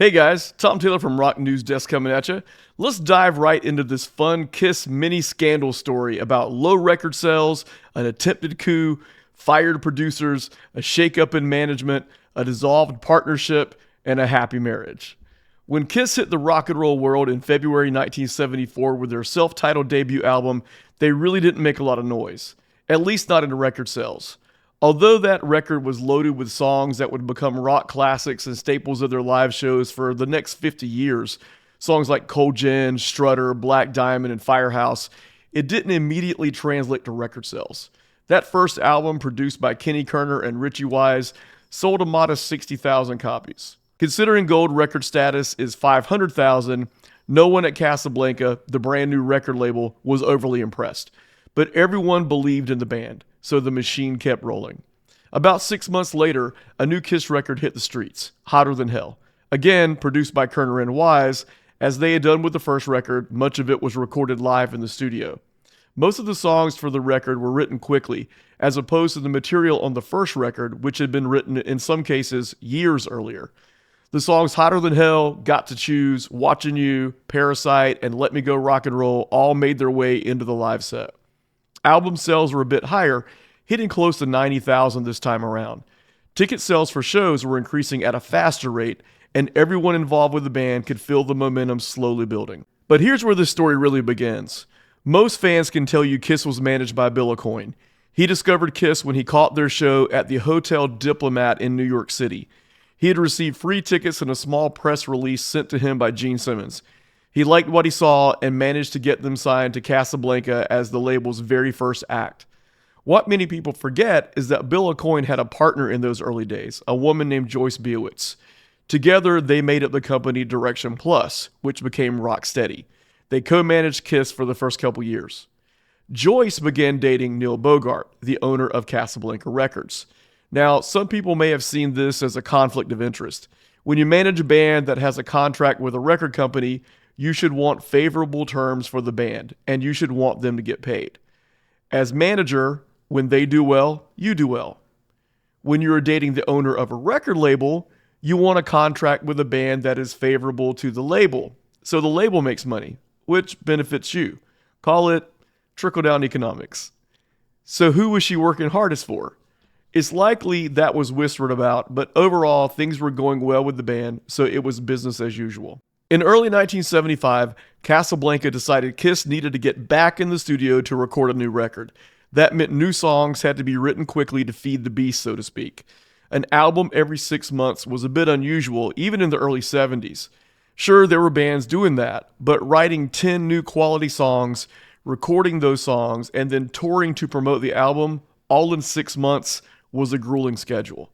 Hey guys, Tom Taylor from Rock News Desk coming at you. Let's dive right into this fun Kiss mini scandal story about low record sales, an attempted coup, fired producers, a shakeup in management, a dissolved partnership, and a happy marriage. When Kiss hit the rock and roll world in February 1974 with their self-titled debut album, they really didn't make a lot of noise, at least not in record sales. Although that record was loaded with songs that would become rock classics and staples of their live shows for the next 50 years, songs like Cold Gin, Strutter, Black Diamond, and Firehouse, it didn't immediately translate to record sales. That first album, produced by Kenny Kerner and Richie Wise, sold a modest 60,000 copies. Considering gold record status is 500,000, no one at Casablanca, the brand new record label, was overly impressed. But everyone believed in the band, so the machine kept rolling. About 6 months later, a new Kiss record hit the streets, Hotter Than Hell. Again, produced by Kerner and Wise. As they had done with the first record, much of it was recorded live in the studio. Most of the songs for the record were written quickly, as opposed to the material on the first record, which had been written in some cases years earlier. The songs Hotter Than Hell, Got to Choose, Watching You, Parasite, and Let Me Go Rock and Roll all made their way into the live set. Album sales were a bit higher, hitting close to 90,000 this time around. Ticket sales for shows were increasing at a faster rate, and everyone involved with the band could feel the momentum slowly building. But here's where this story really begins. Most fans can tell you Kiss was managed by Bill Aucoin. He discovered Kiss when he caught their show at the Hotel Diplomat in New York City. He had received free tickets and a small press release sent to him by Gene Simmons. He liked what he saw and managed to get them signed to Casablanca as the label's very first act. What many people forget is that Bill Aucoin had a partner in those early days, a woman named Joyce Biewitz. Together, they made up the company Direction Plus, which became Rocksteady. They co-managed Kiss for the first couple years. Joyce began dating Neil Bogart, the owner of Casablanca Records. Now, some people may have seen this as a conflict of interest. When you manage a band that has a contract with a record company, you should want favorable terms for the band, and you should want them to get paid. As manager, when they do well, you do well. When you're dating the owner of a record label, you want a contract with a band that is favorable to the label, so the label makes money, which benefits you. Call it trickle-down economics. So who was she working hardest for? It's likely that was whispered about, but overall, things were going well with the band, so it was business as usual. In early 1975, Casablanca decided Kiss needed to get back in the studio to record a new record. That meant new songs had to be written quickly to feed the beast, so to speak. An album every 6 months was a bit unusual, even in the early 70s. Sure, there were bands doing that, but writing 10 new quality songs, recording those songs, and then touring to promote the album, all in 6 months, was a grueling schedule.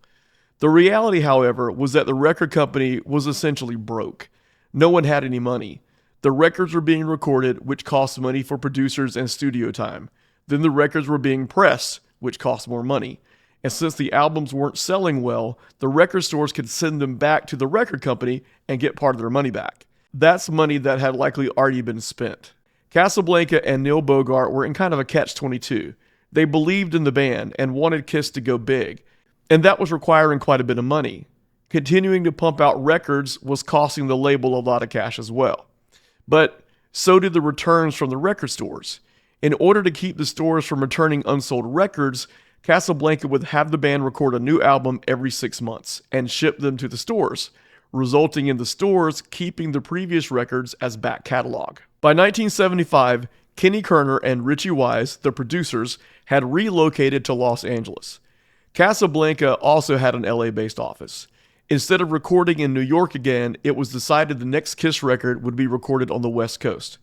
The reality, however, was that the record company was essentially broke. No one had any money. The records were being recorded, which cost money for producers and studio time. Then the records were being pressed, which cost more money. And since the albums weren't selling well, the record stores could send them back to the record company and get part of their money back. That's money that had likely already been spent. Casablanca and Neil Bogart were in kind of a catch-22. They believed in the band and wanted Kiss to go big, and that was requiring quite a bit of money. Continuing to pump out records was costing the label a lot of cash as well. But so did the returns from the record stores. In order to keep the stores from returning unsold records, Casablanca would have the band record a new album every 6 months and ship them to the stores, resulting in the stores keeping the previous records as back catalog. By 1975, Kenny Kerner and Richie Wise, the producers, had relocated to Los Angeles. Casablanca also had an LA-based office. Instead of recording in New York again, it was decided the next Kiss record would be recorded on the West Coast.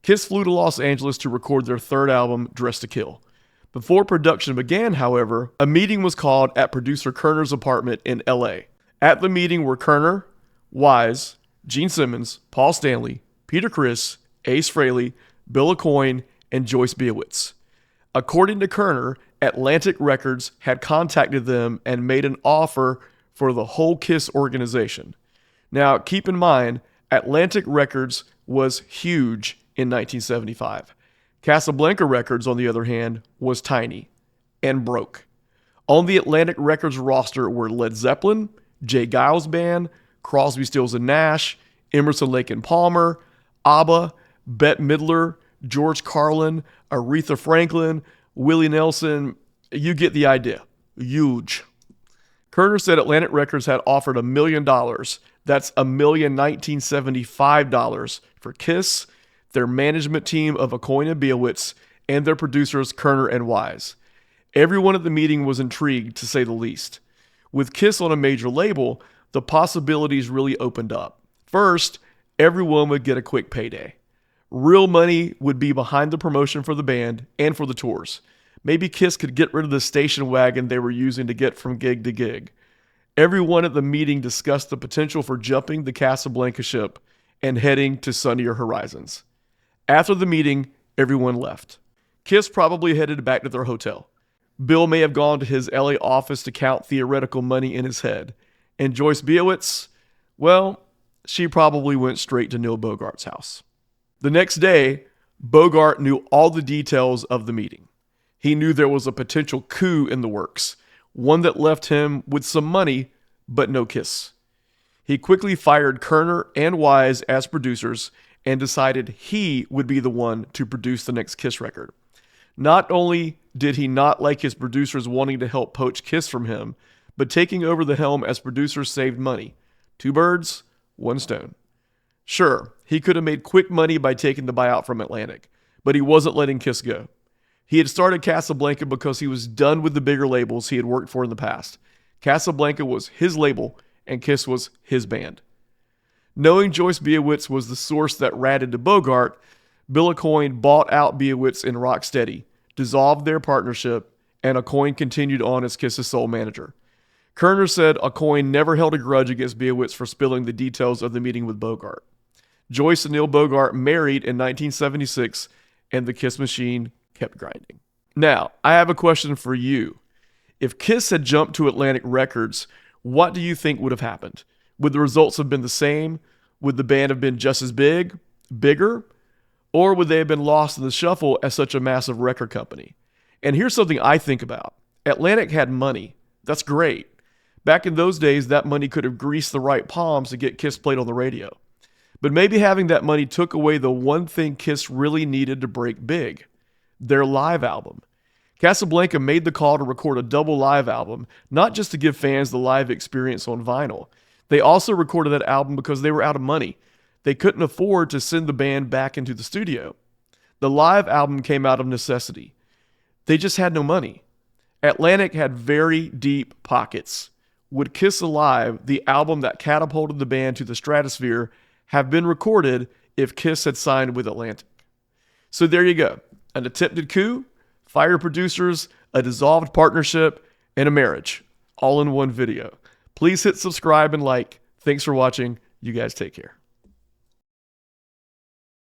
Kiss flew to Los Angeles to record their third album, Dressed to Kill. Before production began, however, a meeting was called at producer Kerner's apartment in LA. At the meeting were Kerner, Wise, Gene Simmons, Paul Stanley, Peter Criss, Ace Frehley, Bill Aucoin, and Joyce Biewitz. According to Kerner, Atlantic Records had contacted them and made an offer for the whole Kiss organization. Now, keep in mind, Atlantic Records was huge in 1975. Casablanca Records, on the other hand, was tiny and broke. On the Atlantic Records roster were Led Zeppelin, Jay Giles Band, Crosby, Stills and Nash, Emerson, Lake and Palmer, ABBA, Bette Midler, George Carlin, Aretha Franklin, Willie Nelson. You get the idea. Huge. Kerner said Atlantic Records had offered $1 million. That's $1,1975 for Kiss, their management team of Aucoin and Biowitz, and their producers Kerner and Wise. Everyone at the meeting was intrigued, to say the least. With Kiss on a major label, the possibilities really opened up. First, everyone would get a quick payday. Real money would be behind the promotion for the band and for the tours. Maybe Kiss could get rid of the station wagon they were using to get from gig to gig. Everyone at the meeting discussed the potential for jumping the Casablanca ship and heading to sunnier horizons. After the meeting, everyone left. Kiss probably headed back to their hotel. Bill may have gone to his LA office to count theoretical money in his head. And Joyce Biowitz, well, she probably went straight to Neil Bogart's house. The next day, Bogart knew all the details of the meeting. He knew there was a potential coup in the works, one that left him with some money, but no Kiss. He quickly fired Kerner and Wise as producers and decided he would be the one to produce the next Kiss record. Not only did he not like his producers wanting to help poach Kiss from him, but taking over the helm as producer saved money. 2 birds, 1 stone. Sure, he could have made quick money by taking the buyout from Atlantic, but he wasn't letting Kiss go. He had started Casablanca because he was done with the bigger labels he had worked for in the past. Casablanca was his label, and Kiss was his band. Knowing Joyce Biowitz was the source that ratted to Bogart, Bill Aucoin bought out Biowitz and Rocksteady, dissolved their partnership, and Aucoin continued on as Kiss's sole manager. Kerner said Aucoin never held a grudge against Biowitz for spilling the details of the meeting with Bogart. Joyce and Neil Bogart married in 1976, and the Kiss machine kept grinding. Now, I have a question for you. If Kiss had jumped to Atlantic Records, what do you think would have happened? Would the results have been the same? Would the band have been just as big, bigger? Or would they have been lost in the shuffle as such a massive record company? And here's something I think about. Atlantic had money. That's great. Back in those days, that money could have greased the right palms to get Kiss played on the radio. But maybe having that money took away the one thing Kiss really needed to break big: their live album. Casablanca made the call to record a double live album, not just to give fans the live experience on vinyl. They also recorded that album because they were out of money. They couldn't afford to send the band back into the studio. The live album came out of necessity. They just had no money. Atlantic had very deep pockets. Would Kiss Alive, the album that catapulted the band to the stratosphere, have been recorded if Kiss had signed with Atlantic? So there you go. An attempted coup, fired producers, a dissolved partnership, and a marriage, all in one video. Please hit subscribe and like. Thanks for watching. You guys take care.